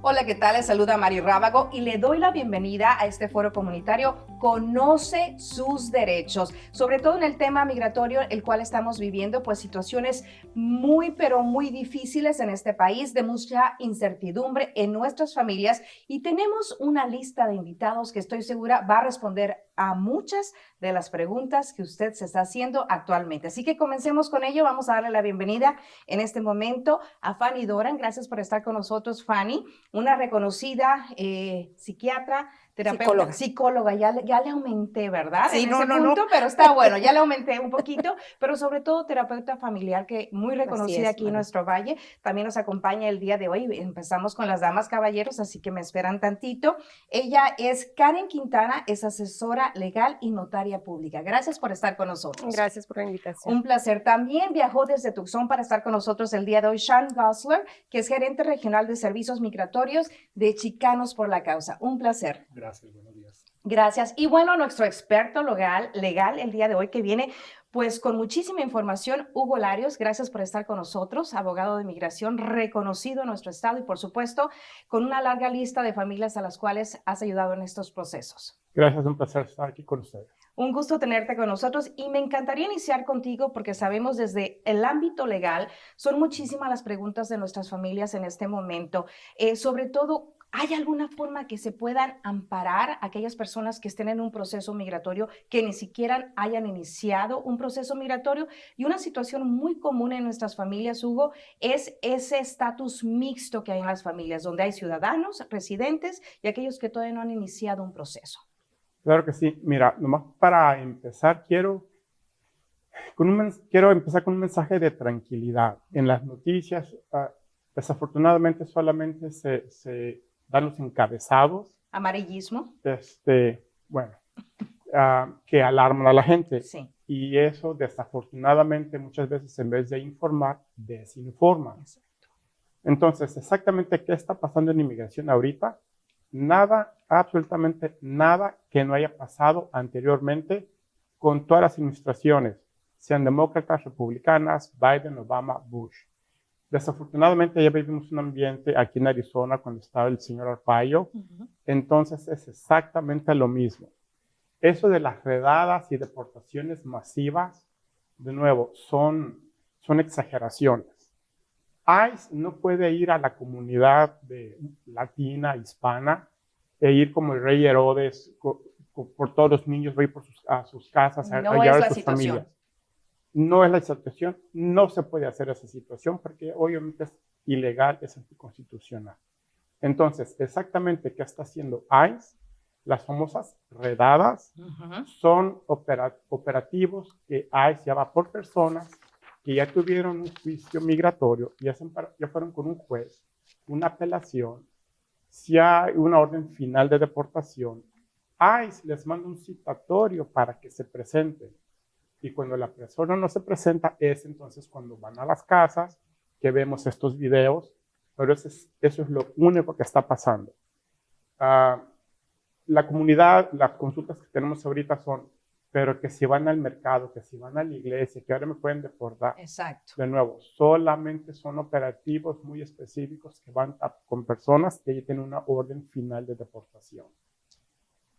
Hola, ¿qué tal? Les saluda Mari Rábago y le doy la bienvenida a este foro comunitario Conoce sus derechos, sobre todo en el tema migratorio, el cual estamos viviendo, pues situaciones muy, pero muy difíciles en este país, de mucha incertidumbre en nuestras familias, y tenemos una lista de invitados que estoy segura va a responder a muchas de las preguntas que usted se está haciendo actualmente. Así que comencemos con ello. Vamos a darle la bienvenida en este momento a Fanny Doran. Gracias por estar con nosotros, Fanny, una reconocida psiquiatra, terapeuta, psicóloga. Ya le aumenté, ¿verdad? Sí, En ese punto, pero está bueno, ya le aumenté un poquito, pero sobre todo terapeuta familiar, que muy reconocida aquí en nuestro valle. También nos acompaña el día de hoy. Empezamos con las damas, caballeros, así que me esperan tantito. Ella es Karen Quintana, es asesora legal y notaria pública. Gracias por estar con nosotros. Gracias por la invitación. Un placer. También viajó desde Tucson para estar con nosotros el día de hoy Sean Gosler, que es gerente regional de servicios migratorios de Chicanos por la Causa. Un placer. Gracias, buenos días. Gracias. Y bueno, nuestro experto legal el día de hoy, que viene pues con muchísima información, Hugo Larios. Gracias por estar con nosotros, abogado de migración reconocido en nuestro estado y por supuesto con una larga lista de familias a las cuales has ayudado en estos procesos. Gracias, un placer estar aquí con ustedes. Un gusto tenerte con nosotros y me encantaría iniciar contigo porque sabemos desde el ámbito legal, son muchísimas las preguntas de nuestras familias en este momento. Sobre todo, ¿hay alguna forma que se puedan amparar a aquellas personas que estén en un proceso migratorio, que ni siquiera hayan iniciado un proceso migratorio? Y una situación muy común en nuestras familias, Hugo, es ese estatus mixto que hay en las familias, donde hay ciudadanos, residentes y aquellos que todavía no han iniciado un proceso. Claro que sí. Mira, nomás para empezar, quiero empezar con un mensaje de tranquilidad. En las noticias, desafortunadamente, solamente se dan los encabezados. Amarillismo. Bueno, que alarman a la gente. Sí. Y eso, desafortunadamente, muchas veces, en vez de informar, desinforma. Exacto. Entonces, exactamente qué está pasando en inmigración ahorita. Nada, absolutamente nada que no haya pasado anteriormente con todas las administraciones, sean demócratas, republicanas, Biden, Obama, Bush. Desafortunadamente ya vivimos un ambiente aquí en Arizona cuando estaba el señor Arpaio, entonces es exactamente lo mismo. Eso de las redadas y deportaciones masivas, de nuevo, son exageraciones. ICE no puede ir a la comunidad latina, hispana, e ir como el rey Herodes por todos los niños, va a ir a sus casas, a llevar a sus familias. No es la situación, no se puede hacer esa situación porque obviamente es ilegal, es anticonstitucional. Entonces, exactamente qué está haciendo ICE, las famosas redadas, son operativos que ICE lleva por personas que ya tuvieron un juicio migratorio, ya fueron con un juez, una apelación, si hay una orden final de deportación, ICE les manda un citatorio para que se presenten. Y cuando la persona no se presenta, es entonces cuando van a las casas, que vemos estos videos, pero eso es lo único que está pasando. La comunidad, las consultas que tenemos ahorita son, pero que si van al mercado, que si van a la iglesia, que ahora me pueden deportar. Exacto. De nuevo, solamente son operativos muy específicos que van con personas que ya tienen una orden final de deportación.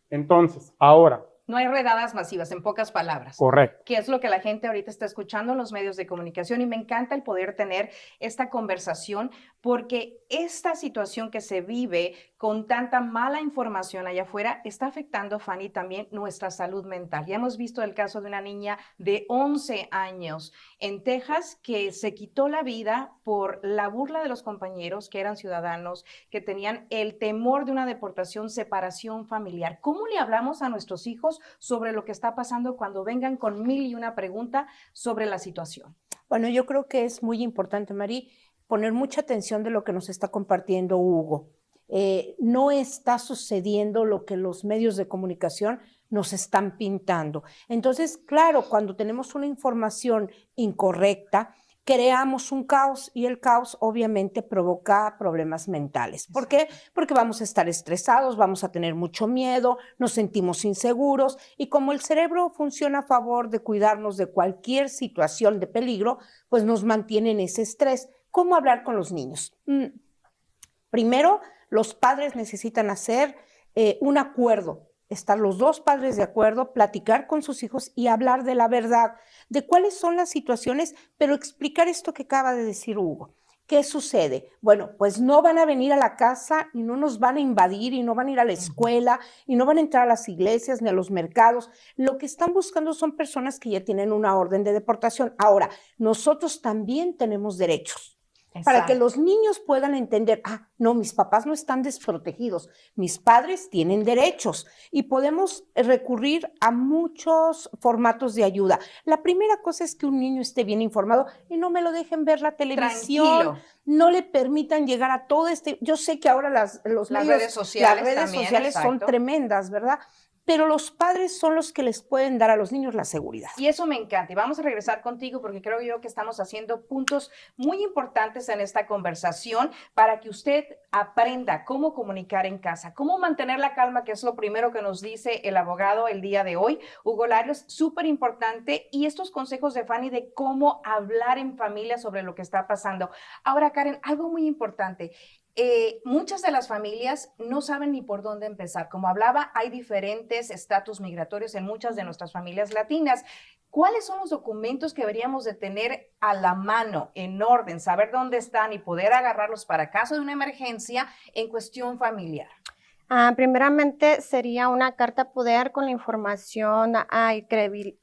Entonces, ahora... No hay redadas masivas, en pocas palabras. Correcto. Que es lo que la gente ahorita está escuchando en los medios de comunicación y me encanta el poder tener esta conversación porque esta situación que se vive con tanta mala información allá afuera está afectando, Fanny, también nuestra salud mental. Ya hemos visto el caso de una niña de 11 años en Texas que se quitó la vida por la burla de los compañeros que eran ciudadanos, que tenían el temor de una deportación, separación familiar. ¿Cómo le hablamos a nuestros hijos sobre lo que está pasando cuando vengan con 1001 preguntas sobre la situación? Bueno, yo creo que es muy importante, Mari, poner mucha atención de lo que nos está compartiendo Hugo. No está sucediendo lo que los medios de comunicación nos están pintando. Entonces, claro, cuando tenemos una información incorrecta, creamos un caos y el caos obviamente provoca problemas mentales. ¿Por qué? Porque vamos a estar estresados, vamos a tener mucho miedo, nos sentimos inseguros y como el cerebro funciona a favor de cuidarnos de cualquier situación de peligro, pues nos mantiene en ese estrés. ¿Cómo hablar con los niños? Primero, Los padres necesitan hacer un acuerdo, estar los dos padres de acuerdo, platicar con sus hijos y hablar de la verdad, de cuáles son las situaciones, pero explicar esto que acaba de decir Hugo. ¿Qué sucede? Bueno, pues no van a venir a la casa y no nos van a invadir y no van a ir a la escuela y no van a entrar a las iglesias ni a los mercados. Lo que están buscando son personas que ya tienen una orden de deportación. Ahora, nosotros también tenemos derechos. Para que los niños puedan entender, no, mis papás no están desprotegidos, mis padres tienen derechos y podemos recurrir a muchos formatos de ayuda. La primera cosa es que un niño esté bien informado y no me lo dejen ver la televisión, tranquilo. No le permitan llegar a todo yo sé que ahora las redes sociales son tremendas, ¿verdad? Pero los padres son los que les pueden dar a los niños la seguridad. Y eso me encanta. Y vamos a regresar contigo porque creo yo que estamos haciendo puntos muy importantes en esta conversación para que usted aprenda cómo comunicar en casa, cómo mantener la calma, que es lo primero que nos dice el abogado el día de hoy. Hugo Larios, súper importante. Y estos consejos de Fanny de cómo hablar en familia sobre lo que está pasando. Ahora, Karen, algo muy importante. Muchas de las familias no saben ni por dónde empezar. Como hablaba, hay diferentes estatus migratorios en muchas de nuestras familias latinas. ¿Cuáles son los documentos que deberíamos de tener a la mano, en orden, saber dónde están y poder agarrarlos para caso de una emergencia en cuestión familiar? Primeramente sería una carta poder con la información y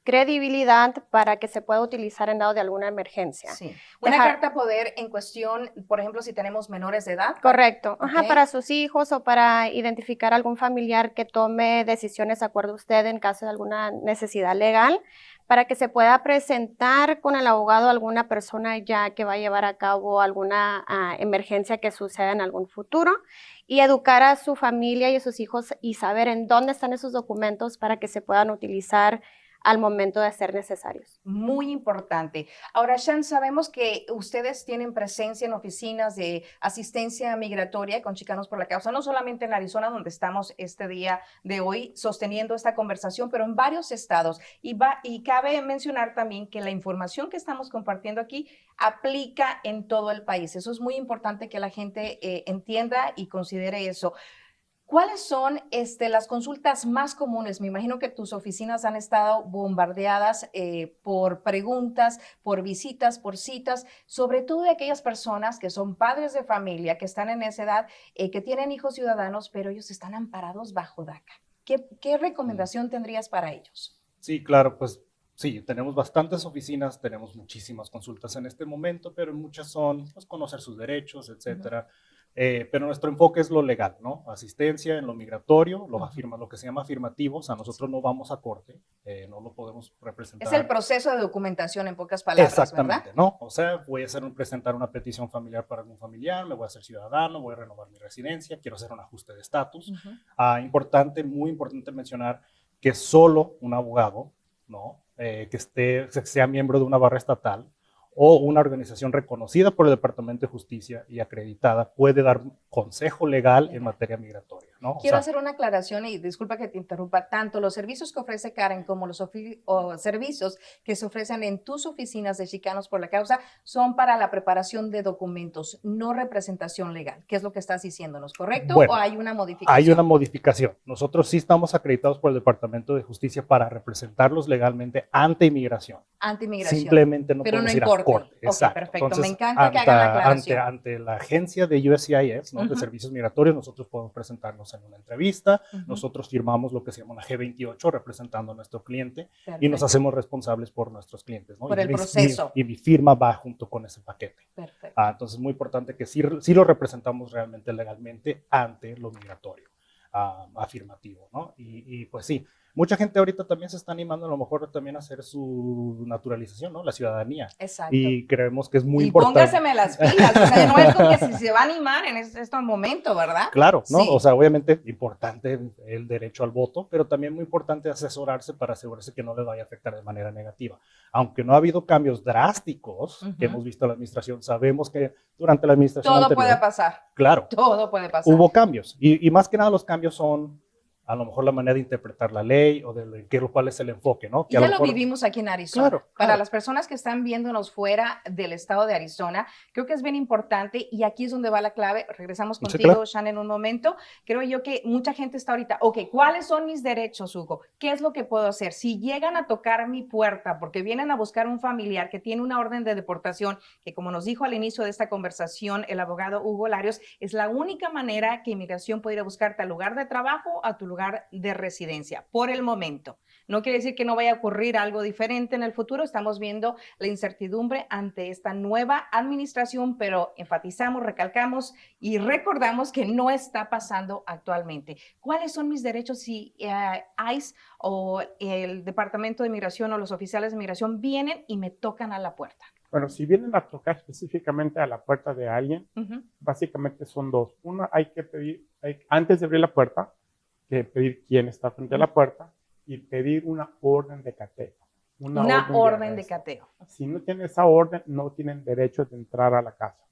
credibilidad para que se pueda utilizar en dado de alguna emergencia. Sí. Una carta poder en cuestión, por ejemplo, si tenemos menores de edad. Correcto. Okay. Para sus hijos o para identificar algún familiar que tome decisiones de acuerdo a usted en caso de alguna necesidad legal, para que se pueda presentar con el abogado alguna persona ya que va a llevar a cabo alguna emergencia que suceda en algún futuro y educar a su familia y a sus hijos y saber en dónde están esos documentos para que se puedan utilizar al momento de ser necesarios. Muy importante. Ahora, Shan, sabemos que ustedes tienen presencia en oficinas de asistencia migratoria con Chicanos por la Causa, no solamente en Arizona, donde estamos este día de hoy sosteniendo esta conversación, pero en varios estados. Y cabe mencionar también que la información que estamos compartiendo aquí aplica en todo el país. Eso es muy importante que la gente entienda y considere eso. ¿Cuáles son las consultas más comunes? Me imagino que tus oficinas han estado bombardeadas por preguntas, por visitas, por citas, sobre todo de aquellas personas que son padres de familia, que están en esa edad, que tienen hijos ciudadanos, pero ellos están amparados bajo DACA. ¿Qué recomendación tendrías para ellos? Sí, claro, pues sí, tenemos bastantes oficinas, tenemos muchísimas consultas en este momento, pero muchas son pues, conocer sus derechos, etcétera. Pero nuestro enfoque es lo legal, ¿no? Asistencia en lo migratorio, lo que se llama afirmativo, o sea, nosotros no vamos a corte, no lo podemos representar. Es el proceso de documentación en pocas palabras, exactamente, ¿verdad? ¿no? O sea, voy a presentar una petición familiar para algún familiar, me voy a hacer ciudadano, voy a renovar mi residencia, quiero hacer un ajuste de estatus. Muy importante mencionar que solo un abogado, ¿no? Que sea miembro de una barra estatal, o una organización reconocida por el Departamento de Justicia y acreditada puede dar consejo legal en materia migratoria, ¿no? Quiero hacer una aclaración y disculpa que te interrumpa. Tanto los servicios que ofrece Karen como los servicios que se ofrecen en tus oficinas de Chicanos por la Causa son para la preparación de documentos, no representación legal. ¿Qué es lo que estás diciéndonos? ¿Correcto? Bueno, ¿O hay una modificación? Hay una modificación. Nosotros sí estamos acreditados por el Departamento de Justicia para representarlos legalmente ante inmigración. Ante inmigración. Simplemente no pero podemos no ir importa. a corte. Exacto. Perfecto. Entonces, me encanta que hagan la aclaración. Ante la agencia de USCIS, ¿no? De servicios migratorios, nosotros podemos presentarnos en una entrevista. Nosotros firmamos lo que se llama una G28 representando a nuestro cliente. Perfecto. Y nos hacemos responsables por nuestros clientes, ¿no? Por el proceso. Y mi firma va junto con ese paquete. Perfecto. Entonces es muy importante que sí lo representamos realmente legalmente ante lo migratorio afirmativo, ¿no? Y pues sí. Mucha gente ahorita también se está animando a lo mejor también a hacer su naturalización, ¿no? La ciudadanía. Exacto. Y creemos que es muy importante. Y póngaseme las pilas, o sea, no es como que si se va a animar en este momento, ¿verdad? Claro, ¿no? Sí. O sea, obviamente importante el derecho al voto, pero también muy importante asesorarse para asegurarse que no le vaya a afectar de manera negativa. Aunque no ha habido cambios drásticos que hemos visto en la administración, sabemos que durante la administración todo anterior, puede pasar. Claro. Todo puede pasar. Hubo cambios y más que nada los cambios son a lo mejor la manera de interpretar la ley o de cuál es el enfoque, ¿no? Y Que a ya lo lo mejor- vivimos aquí en Arizona. Claro, Para claro. las personas que están viéndonos fuera del estado de Arizona, creo que es bien importante y aquí es donde va la clave. Regresamos Sí, contigo, claro. Shan, en un momento. Creo yo que mucha gente está ahorita, ok, ¿cuáles son mis derechos, Hugo? ¿Qué es lo que puedo hacer? Si llegan a tocar mi puerta porque vienen a buscar un familiar que tiene una orden de deportación, que como nos dijo al inicio de esta conversación el abogado Hugo Larios, es la única manera que inmigración puede ir a buscarte al lugar de trabajo, a tu lugar de residencia, por el momento. No quiere decir que no vaya a ocurrir algo diferente en el futuro. Estamos viendo la incertidumbre ante esta nueva administración, pero enfatizamos, recalcamos y recordamos que no está pasando actualmente. ¿Cuáles son mis derechos si ICE o el Departamento de Inmigración o los oficiales de inmigración vienen y me tocan a la puerta? Bueno, si vienen a tocar específicamente a la puerta de alguien, básicamente son dos. Una, hay que pedir, antes de abrir la puerta, que pedir quién está frente a la puerta y pedir una orden de cateo. Una orden de arresto. cateo. Si no tienen esa orden, no tienen derecho de entrar a la casa.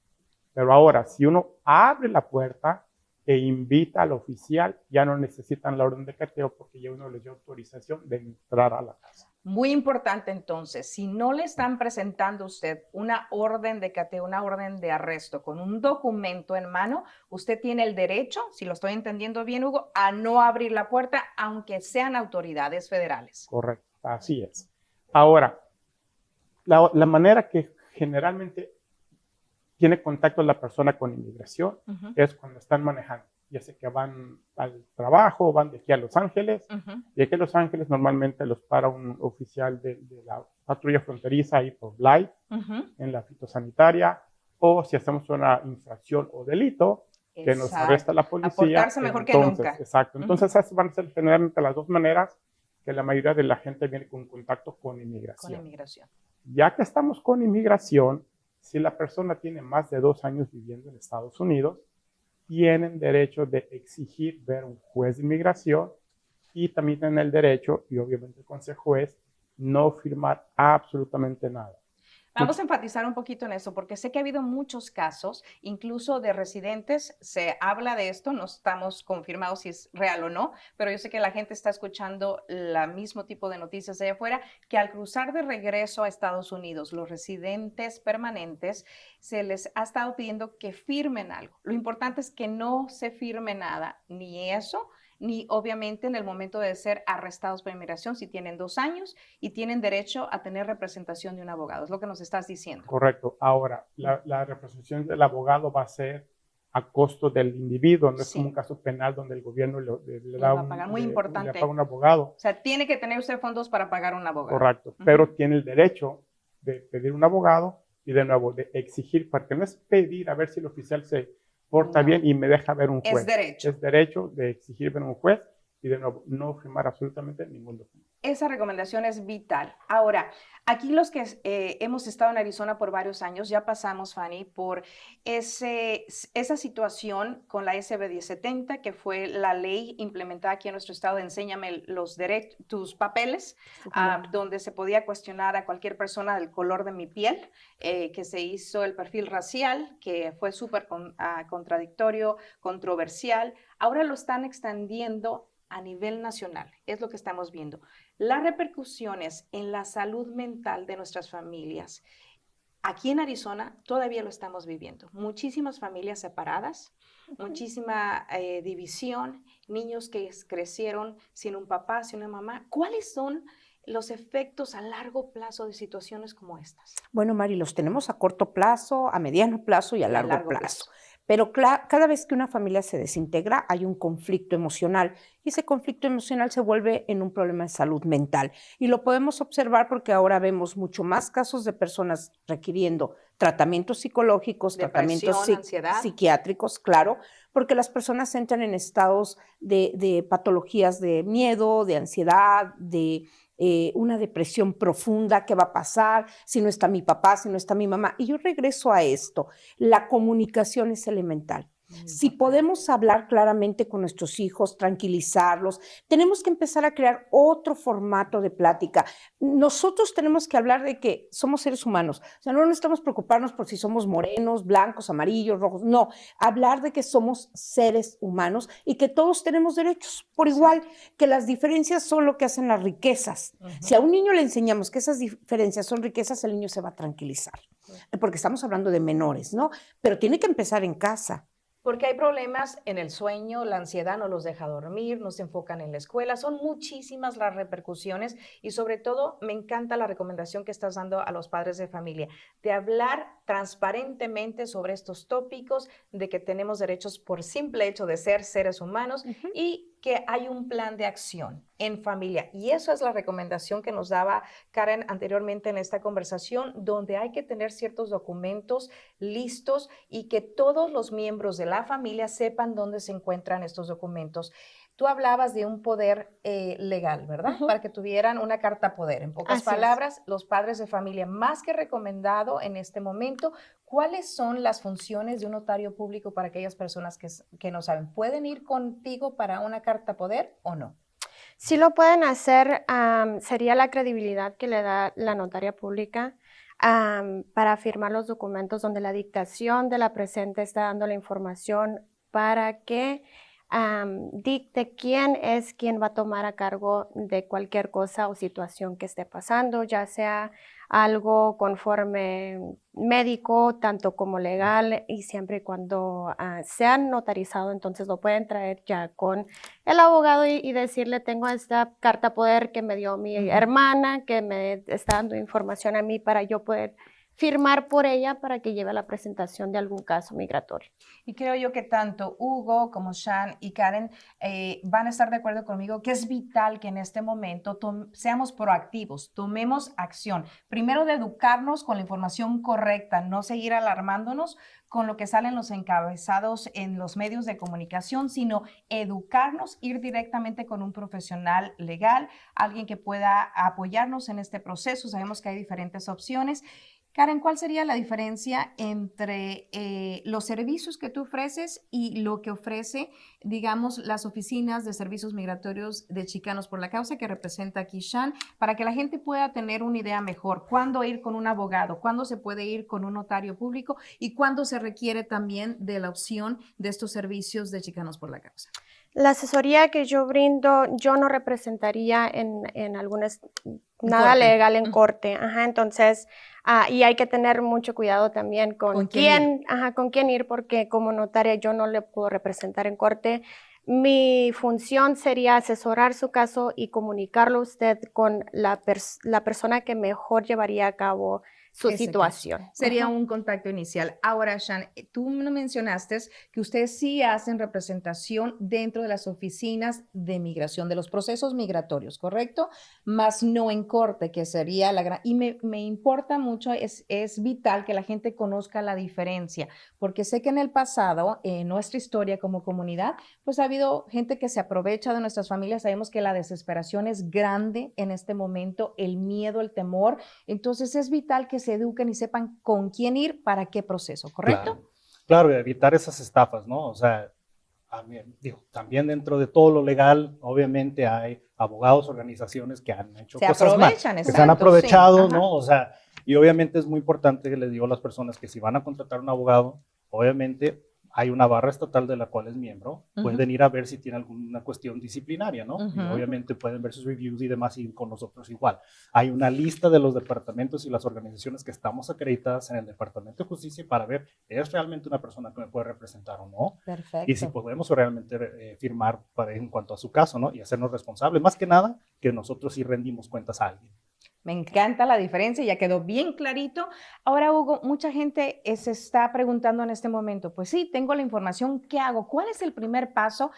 Pero ahora, si uno abre la puerta e invita al oficial, ya no necesitan la orden de cateo porque ya uno les dio autorización de entrar a la casa. Muy importante entonces, si no le están presentando a usted una orden de cateo, una orden de arresto con un documento en mano, usted tiene el derecho, si lo estoy entendiendo bien, Hugo, a no abrir la puerta aunque sean autoridades federales. Correcto, así es. Ahora, la manera que generalmente tiene contacto la persona con inmigración es cuando están manejando. Ya sé que van al trabajo, van de aquí a Los Ángeles, y aquí a Los Ángeles normalmente los para un oficial de la patrulla fronteriza ahí por Blythe, en la fitosanitaria, o si hacemos una infracción o delito, que nos arresta la policía. Portarse mejor entonces, que nunca. Exacto. Entonces, esas van a ser generalmente las dos maneras que la mayoría de la gente viene con contacto con inmigración. Con inmigración. Ya que estamos con inmigración, si la persona tiene más de 2 años viviendo en Estados Unidos, tienen derecho de exigir ver un juez de inmigración y también tienen el derecho, y obviamente el consejo es, no firmar absolutamente nada. Vamos a enfatizar un poquito en eso, porque sé que ha habido muchos casos, incluso de residentes, se habla de esto, no estamos confirmados si es real o no, pero yo sé que la gente está escuchando el mismo tipo de noticias de allá afuera, que al cruzar de regreso a Estados Unidos, los residentes permanentes, se les ha estado pidiendo que firmen algo. Lo importante es que no se firme nada, ni eso, ni obviamente en el momento de ser arrestados por inmigración, si tienen 2 años y tienen derecho a tener representación de un abogado. Es lo que nos estás diciendo. Correcto. Ahora, la representación del abogado va a ser a costo del individuo, no es como un caso penal donde el gobierno le da va a pagar. Muy importante. le paga un abogado. O sea, tiene que tener usted fondos para pagar un abogado. Correcto, pero tiene el derecho de pedir un abogado y de nuevo de exigir, porque no es pedir a ver si el oficial se porta bien y me deja ver un juez. Es derecho. Es derecho de exigir ver un juez y de nuevo no firmar absolutamente ningún documento. Esa recomendación es vital. Ahora, aquí los que hemos estado en Arizona por varios años, ya pasamos, Fanny, por esa situación con la SB 1070, que fue la ley implementada aquí en nuestro estado de Enséñame tus papeles, donde se podía cuestionar a cualquier persona del color de mi piel, que se hizo el perfil racial, que fue súper contradictorio, controversial. Ahora lo están extendiendo a nivel nacional, es lo que estamos viendo. Las repercusiones en la salud mental de nuestras familias. Aquí en Arizona todavía lo estamos viviendo. Muchísimas familias separadas, muchísima división, niños que crecieron sin un papá, sin una mamá. ¿Cuáles son los efectos a largo plazo de situaciones como estas? Bueno, Mari, los tenemos a corto plazo, a mediano plazo y a largo plazo. Pero cada vez que una familia se desintegra, hay un conflicto emocional y ese conflicto emocional se vuelve en un problema de salud mental. Y lo podemos observar porque ahora vemos mucho más casos de personas requiriendo tratamientos psicológicos, tratamientos psiquiátricos, claro, porque las personas entran en estados de patologías de miedo, de ansiedad, de una depresión profunda. ¿Qué va a pasar si no está mi papá, si no está mi mamá? Y yo regreso a esto. La comunicación es elemental. Si podemos hablar claramente con nuestros hijos, tranquilizarlos, tenemos que empezar a crear otro formato de plática. Nosotros tenemos que hablar de que somos seres humanos. O sea, no necesitamos preocuparnos por si somos morenos, blancos, amarillos, rojos. No, hablar de que somos seres humanos y que todos tenemos derechos por igual, que las diferencias son lo que hacen las riquezas. Si a un niño le enseñamos que esas diferencias son riquezas, el niño se va a tranquilizar. Porque estamos hablando de menores, ¿no? Pero tiene que empezar en casa. Porque hay problemas en el sueño, la ansiedad no los deja dormir, no se enfocan en la escuela, son muchísimas las repercusiones y sobre todo me encanta la recomendación que estás dando a los padres de familia, de hablar transparentemente sobre estos tópicos, de que tenemos derechos por simple hecho de ser seres humanos y que hay un plan de acción en familia. Y eso es la recomendación que nos daba Karen anteriormente en esta conversación, donde hay que tener ciertos documentos listos y que todos los miembros de la familia sepan dónde se encuentran estos documentos. Tú hablabas de un poder legal, ¿verdad? Para que tuvieran una carta poder. En pocas palabras, los padres de familia, más que recomendado en este momento, ¿cuáles son las funciones de un notario público para aquellas personas que no saben? ¿Pueden ir contigo para una carta poder o no? Sí lo pueden hacer, sería la credibilidad que le da la notaria pública para firmar los documentos donde la dictación de la presente está dando la información para que dicte quién es quien va a tomar a cargo de cualquier cosa o situación que esté pasando, ya sea algo conforme médico, tanto como legal, y siempre y cuando sean notarizado, entonces lo pueden traer ya con el abogado y decirle, tengo esta carta poder que me dio mi hermana, que me está dando información a mí para yo poder firmar por ella para que lleve a la presentación de algún caso migratorio. Y creo yo que tanto Hugo como Sean y Karen van a estar de acuerdo conmigo que es vital que en este momento seamos proactivos, tomemos acción. Primero de educarnos con la información correcta, no seguir alarmándonos con lo que salen los encabezados en los medios de comunicación, sino educarnos, ir directamente con un profesional legal, alguien que pueda apoyarnos en este proceso. Sabemos que hay diferentes opciones. Karen, ¿cuál sería la diferencia entre los servicios que tú ofreces y lo que ofrece, digamos, las oficinas de servicios migratorios de Chicanos por la Causa que representa aquí Sean, para que la gente pueda tener una idea mejor? ¿Cuándo ir con un abogado? ¿Cuándo se puede ir con un notario público? ¿Y cuándo se requiere también de la opción de estos servicios de Chicanos por la Causa? La asesoría que yo brindo, yo no representaría en algunas, nada legal en corte. Entonces, y hay que tener mucho cuidado también con quién ir, porque como notaria yo no le puedo representar en corte. Mi función sería asesorar su caso y comunicarlo a usted con la persona que mejor llevaría a cabo su situación. Sería un contacto inicial. Ahora, Sean, tú me mencionaste que ustedes sí hacen representación dentro de las oficinas de migración, de los procesos migratorios, ¿correcto? Más no en corte, que sería la gran... Y me importa mucho, es vital que la gente conozca la diferencia, porque sé que en el pasado, en nuestra historia como comunidad, pues ha habido gente que se aprovecha de nuestras familias. Sabemos que la desesperación es grande en este momento, el miedo, el temor. Entonces es vital que se eduquen y sepan con quién ir para qué proceso, ¿correcto? Claro, evitar esas estafas, ¿no? O sea, también dentro de todo lo legal, obviamente hay abogados, organizaciones que han hecho cosas mal, que se han aprovechado, ¿no? O sea, y obviamente es muy importante que les digo a las personas que si van a contratar un abogado, obviamente hay una barra estatal de la cual es miembro, pueden ir a ver si tiene alguna cuestión disciplinaria, ¿no? Y obviamente pueden ver sus reviews y demás y con nosotros igual. Hay una lista de los departamentos y las organizaciones que estamos acreditadas en el Departamento de Justicia para ver, ¿es realmente una persona que me puede representar o no? Perfecto. Y si podemos realmente firmar en cuanto a su caso, ¿no? Y hacernos responsables, más que nada, que nosotros sí rendimos cuentas a alguien. Me encanta la diferencia, ya quedó bien clarito. Ahora, Hugo, mucha gente se está preguntando en este momento, pues sí, tengo la información, ¿qué hago? ¿Cuál es el primer paso?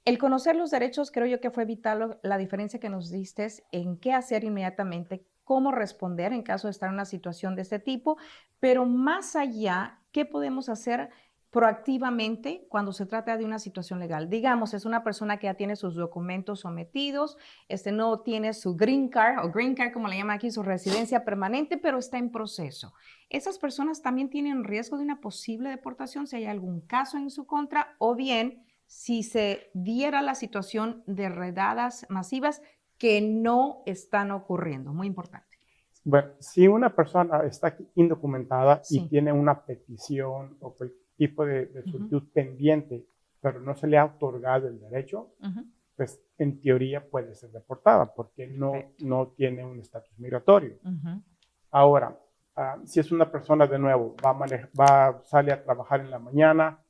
El conocer los derechos, creo yo que fue vital la diferencia que nos diste en qué hacer inmediatamente, cómo responder en caso de estar en una situación de este tipo, pero más allá, ¿qué podemos hacer proactivamente cuando se trata de una situación legal. Digamos, es una persona que ya tiene sus documentos sometidos, no tiene su green card, o green card como le llaman aquí, su residencia permanente, pero está en proceso. Esas personas también tienen riesgo de una posible deportación si hay algún caso en su contra, o bien si se diera la situación de redadas masivas que no están ocurriendo. Muy importante. Bueno, si una persona está aquí indocumentada Sí. y tiene una petición o cualquier tipo de solicitud pendiente, pero no se le ha otorgado el derecho, pues en teoría puede ser deportada porque no tiene un estatus migratorio. Ahora, si es una persona de nuevo, sale a trabajar en la mañana,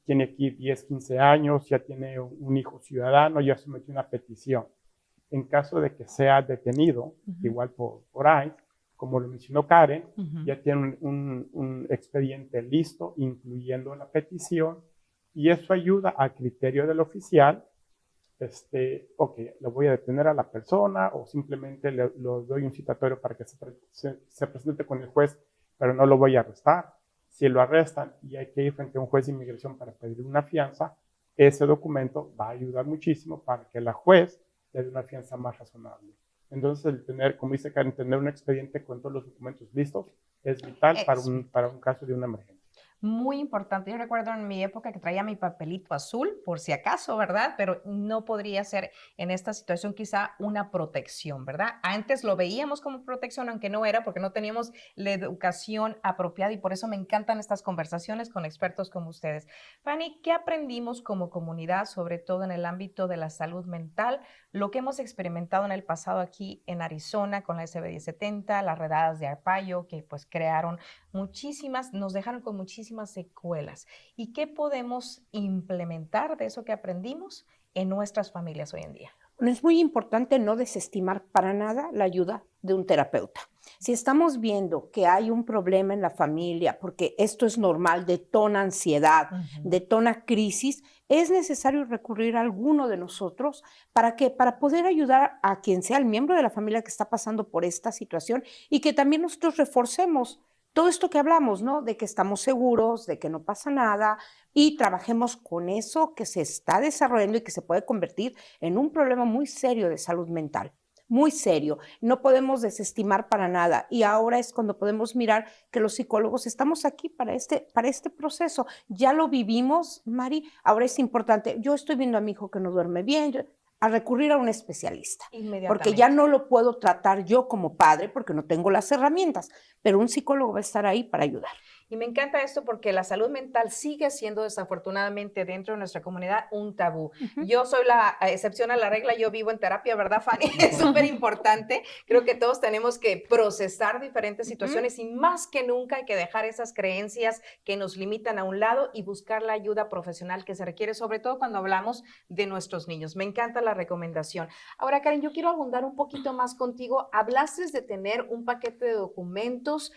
tiene aquí 10, 15 años, ya tiene un hijo ciudadano, ya se metió una petición. En caso de que sea detenido, igual por ICE, como lo mencionó Karen, ya tiene un expediente listo, incluyendo la petición, y eso ayuda a criterio del oficial. Ok, lo voy a detener a la persona o simplemente le doy un citatorio para que se presente con el juez, pero no lo voy a arrestar. Si lo arrestan y hay que ir frente a un juez de inmigración para pedir una fianza, ese documento va a ayudar muchísimo para que la juez le dé una fianza más razonable. Entonces, el tener, como dice Karen, tener un expediente con todos los documentos listos es vital para un caso de una emergencia. Muy importante. Yo recuerdo en mi época que traía mi papelito azul, por si acaso, ¿verdad? Pero no podría ser en esta situación quizá una protección, ¿verdad? Antes lo veíamos como protección, aunque no era, porque no teníamos la educación apropiada y por eso me encantan estas conversaciones con expertos como ustedes. Fanny, ¿qué aprendimos como comunidad, sobre todo en el ámbito de la salud mental? Lo que hemos experimentado en el pasado aquí en Arizona con la SB 1070, las redadas de Arpaio, que pues crearon nos dejaron con muchísimas secuelas. ¿Y qué podemos implementar de eso que aprendimos en nuestras familias hoy en día? Bueno, es muy importante no desestimar para nada la ayuda de un terapeuta. Si estamos viendo que hay un problema en la familia, porque esto es normal, detona ansiedad, detona crisis, es necesario recurrir a alguno de nosotros para poder ayudar a quien sea el miembro de la familia que está pasando por esta situación y que también nosotros reforcemos todo esto que hablamos, ¿no? De que estamos seguros, de que no pasa nada y trabajemos con eso que se está desarrollando y que se puede convertir en un problema muy serio de salud mental, muy serio. No podemos desestimar para nada y ahora es cuando podemos mirar que los psicólogos estamos aquí para este proceso. Ya lo vivimos, Mari, ahora es importante. Yo estoy viendo a mi hijo que no duerme bien, a recurrir a un especialista, porque ya no lo puedo tratar yo como padre porque no tengo las herramientas, pero un psicólogo va a estar ahí para ayudar. Y me encanta esto porque la salud mental sigue siendo desafortunadamente dentro de nuestra comunidad un tabú. Yo soy la excepción a la regla, yo vivo en terapia, ¿verdad, Fanny? Es súper importante. Creo que todos tenemos que procesar diferentes situaciones y más que nunca hay que dejar esas creencias que nos limitan a un lado y buscar la ayuda profesional que se requiere, sobre todo cuando hablamos de nuestros niños. Me encanta la recomendación. Ahora, Karen, yo quiero abundar un poquito más contigo. Hablaste de tener un paquete de documentos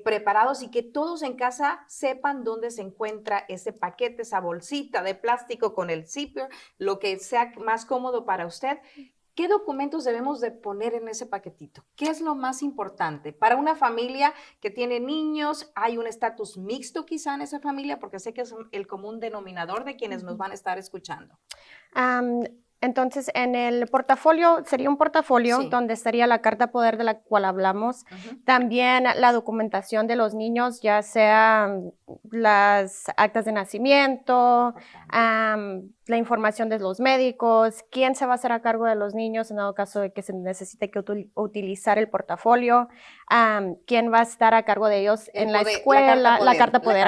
preparados y que todos en casa sepan dónde se encuentra ese paquete, esa bolsita de plástico con el zipper, lo que sea más cómodo para usted. ¿Qué documentos debemos de poner en ese paquetito? ¿Qué es lo más importante? Para una familia que tiene niños, ¿hay un estatus mixto quizá en esa familia? Porque sé que es el común denominador de quienes nos van a estar escuchando. Entonces, en el portafolio, sería un portafolio donde estaría la carta poder de la cual hablamos, también la documentación de los niños, ya sea las actas de nacimiento, la información de los médicos, quién se va a hacer a cargo de los niños en dado caso de que se necesite que utilizar el portafolio, quién va a estar a cargo de ellos en la escuela, la carta poder.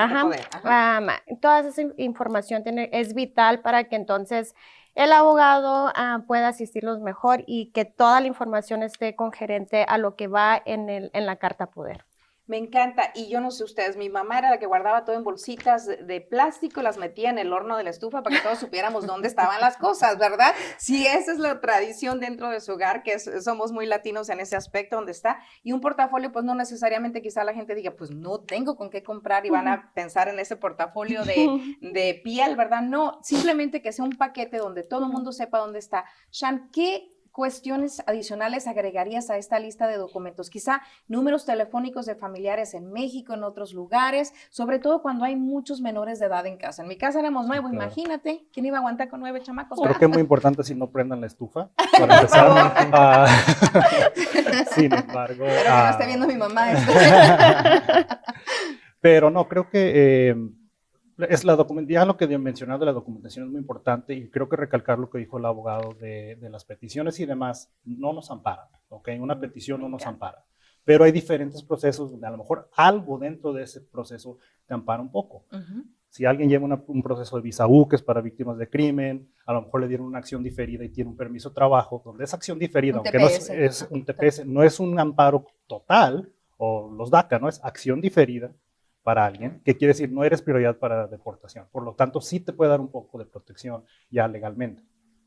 Toda esa información es vital para que entonces el abogado pueda asistirlos mejor y que toda la información esté congerente a lo que va en la carta poder. Me encanta, y yo no sé ustedes, mi mamá era la que guardaba todo en bolsitas de plástico, las metía en el horno de la estufa para que todos supiéramos dónde estaban las cosas, ¿verdad? Sí, esa es la tradición dentro de su hogar, que somos muy latinos en ese aspecto donde está, y un portafolio, pues no necesariamente quizá la gente diga, pues no tengo con qué comprar y van a pensar en ese portafolio de piel, ¿verdad? No, simplemente que sea un paquete donde todo el mundo sepa dónde está. Shan, ¿qué cuestiones adicionales agregarías a esta lista de documentos? Quizá números telefónicos de familiares en México, en otros lugares, sobre todo cuando hay muchos menores de edad en casa. En mi casa éramos 9, Claro. imagínate, ¿quién iba a aguantar con 9 chamacos? Creo ¿verdad? que es muy importante si no prendan la estufa para empezar. Sin embargo, Espero que no esté viendo mi mamá esto. pero no, creo que es ya lo que mencionaba de la documentación es muy importante y creo que recalcar lo que dijo el abogado de las peticiones y demás no nos amparan, ¿ok? Una petición no nos ampara, pero hay diferentes procesos donde a lo mejor algo dentro de ese proceso te ampara un poco. Si alguien lleva un proceso de visa U, que es para víctimas de crimen, a lo mejor le dieron una acción diferida y tiene un permiso de trabajo, donde esa acción diferida, Un aunque no TPS. es un TPS, no es un amparo total, o los DACA, ¿no? Es acción diferida para alguien, que quiere decir no eres prioridad para deportación. Por lo tanto, sí te puede dar un poco de protección ya legalmente.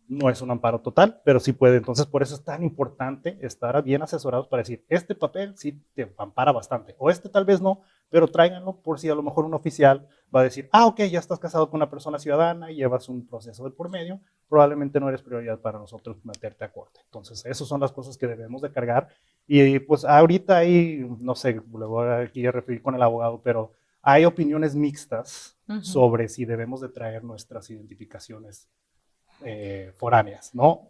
No es un amparo total, pero sí puede. Entonces, por eso es tan importante estar bien asesorados para decir, este papel sí te ampara bastante, o este tal vez no, pero tráiganlo por si a lo mejor un oficial va a decir, ok, ya estás casado con una persona ciudadana y llevas un proceso de por medio, probablemente no eres prioridad para nosotros meterte a corte. Entonces, esas son las cosas que debemos de cargar. Y pues ahorita hay, no sé, le voy aquí a referir con el abogado, pero hay opiniones mixtas sobre si debemos de traer nuestras identificaciones foráneas, ¿no?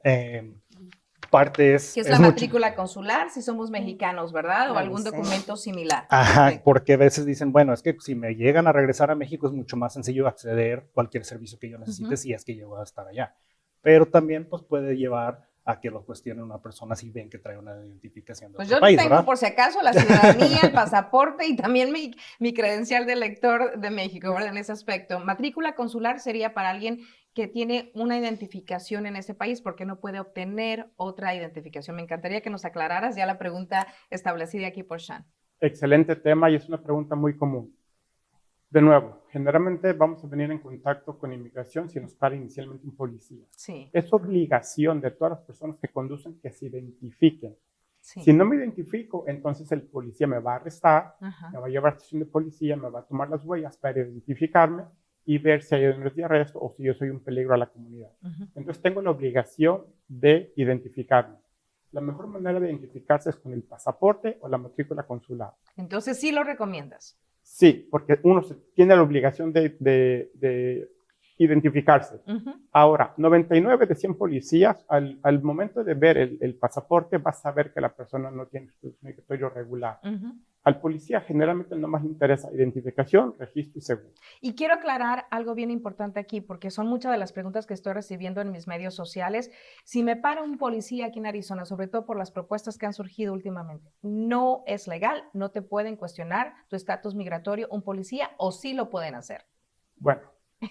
Parte es... Que es la matrícula consular, si somos mexicanos, ¿verdad? O algún documento similar. Ajá, porque a veces dicen, bueno, es que si me llegan a regresar a México es mucho más sencillo acceder a cualquier servicio que yo necesite si es que llego a estar allá. Pero también pues puede llevar a que lo cuestionen una persona si ven que trae una identificación de Pues otro yo país, tengo, ¿verdad? por si acaso, la ciudadanía, el pasaporte y también mi credencial de elector de México, ¿verdad? En ese aspecto. Matrícula consular sería para alguien que tiene una identificación en ese país porque no puede obtener otra identificación. Me encantaría que nos aclararas ya la pregunta establecida aquí por Sean. Excelente tema y es una pregunta muy común. De nuevo, generalmente vamos a venir en contacto con inmigración si nos para inicialmente un policía. Sí. Es obligación de todas las personas que conducen que se identifiquen. Sí. Si no me identifico, entonces el policía me va a arrestar, Ajá. me va a llevar a la estación de policía, me va a tomar las huellas para identificarme y ver si hay órdenes de arresto o si yo soy un peligro a la comunidad. Entonces tengo la obligación de identificarme. La mejor manera de identificarse es con el pasaporte o la matrícula consular. Entonces sí lo recomiendas. Sí, porque uno tiene la obligación de identificarse. Ahora, 99 de 100 policías, al momento de ver el pasaporte, va a saber que la persona no tiene su migratorio regular. Al policía generalmente no más le interesa identificación, registro y seguro. Y quiero aclarar algo bien importante aquí, porque son muchas de las preguntas que estoy recibiendo en mis medios sociales. Si me para un policía aquí en Arizona, sobre todo por las propuestas que han surgido últimamente, no es legal, no te pueden cuestionar tu estatus migratorio un policía, o sí lo pueden hacer. Bueno.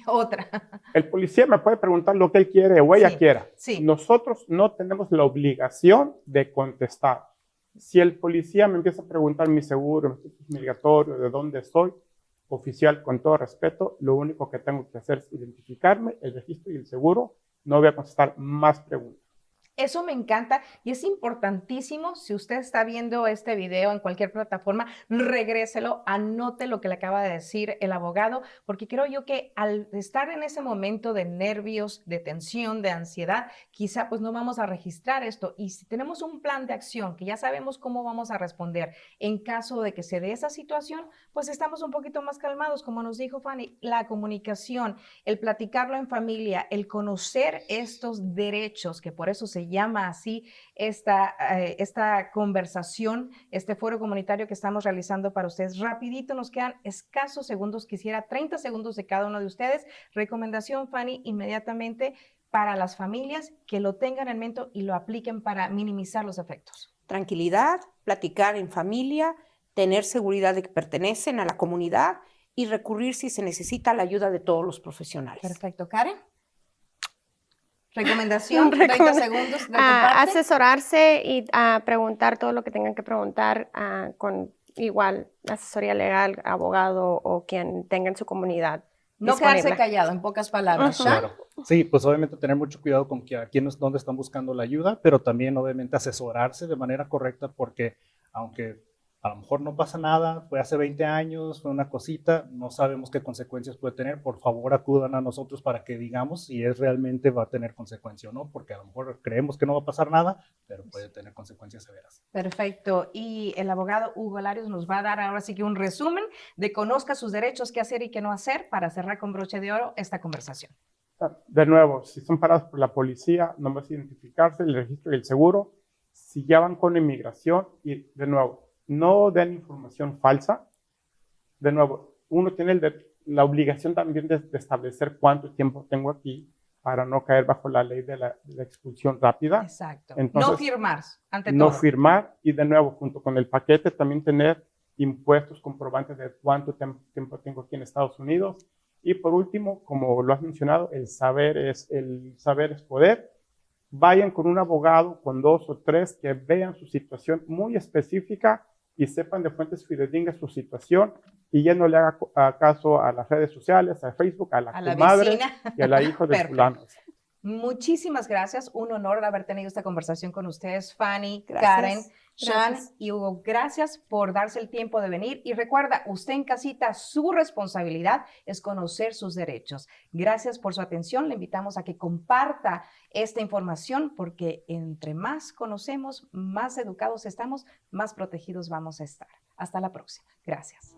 Otra. El policía me puede preguntar lo que él quiere o ella quiera. Sí. Nosotros no tenemos la obligación de contestar. Si el policía me empieza a preguntar mi seguro, mi estatus migratorio, de dónde soy, oficial, con todo respeto, lo único que tengo que hacer es identificarme, el registro y el seguro. No voy a contestar más preguntas. Eso me encanta y es importantísimo. Si usted está viendo este video en cualquier plataforma, regréselo, anote lo que le acaba de decir el abogado, porque creo yo que al estar en ese momento de nervios, de tensión, de ansiedad, quizá pues no vamos a registrar esto. Y si tenemos un plan de acción que ya sabemos cómo vamos a responder en caso de que se dé esa situación, pues estamos un poquito más calmados. Como nos dijo Fanny, la comunicación, el platicarlo en familia, el conocer estos derechos, que por eso se llama así esta conversación, este foro comunitario que estamos realizando para ustedes. Rapidito, nos quedan escasos segundos, quisiera 30 segundos de cada uno de ustedes. Recomendación, Fanny, inmediatamente para las familias que lo tengan en mente y lo apliquen para minimizar los efectos. Tranquilidad, platicar en familia, tener seguridad de que pertenecen a la comunidad y recurrir si se necesita la ayuda de todos los profesionales. Perfecto. Karen. Recomendación, 30 segundos de tu parte. Asesorarse y preguntar todo lo que tengan que preguntar con igual asesoría legal, abogado o quien tenga en su comunidad. No quedarse callado, en pocas palabras. Claro. Sí, pues obviamente tener mucho cuidado con dónde están buscando la ayuda, pero también obviamente asesorarse de manera correcta porque aunque A lo mejor no pasa nada, fue hace 20 años, fue una cosita, no sabemos qué consecuencias puede tener. Por favor, acudan a nosotros para que digamos si es realmente va a tener consecuencia o no, porque a lo mejor creemos que no va a pasar nada, pero puede tener consecuencias severas. Perfecto. Y el abogado Hugo Larios nos va a dar ahora sí que un resumen de conozca sus derechos, qué hacer y qué no hacer para cerrar con broche de oro esta conversación. De nuevo, si son parados por la policía, nomás identificarse, el registro y el seguro. Si ya van con inmigración, y de nuevo, no den información falsa. De nuevo, uno tiene la obligación también de establecer cuánto tiempo tengo aquí para no caer bajo la ley de la expulsión rápida. Exacto. Entonces, no firmar, ante no todo. firmar, y de nuevo, junto con el paquete, también tener impuestos comprobantes de cuánto tiempo tengo aquí en Estados Unidos. Y por último, como lo has mencionado, el saber es poder. Vayan con un abogado, con 2 o 3, que vean su situación muy específica y sepan de fuentes fidedignas su situación, y ya no le haga caso a las redes sociales, a Facebook, a la comadre vecina. y a la hija de Perfecto. fulano. Muchísimas gracias. Un honor haber tenido esta conversación con ustedes, Fanny, Gracias. Karen, Sean Gracias. y Hugo. Gracias por darse el tiempo de venir. Y recuerda, usted en casita, su responsabilidad es conocer sus derechos. Gracias por su atención. Le invitamos a que comparta esta información, porque entre más conocemos, más educados estamos, más protegidos vamos a estar. Hasta la próxima. Gracias.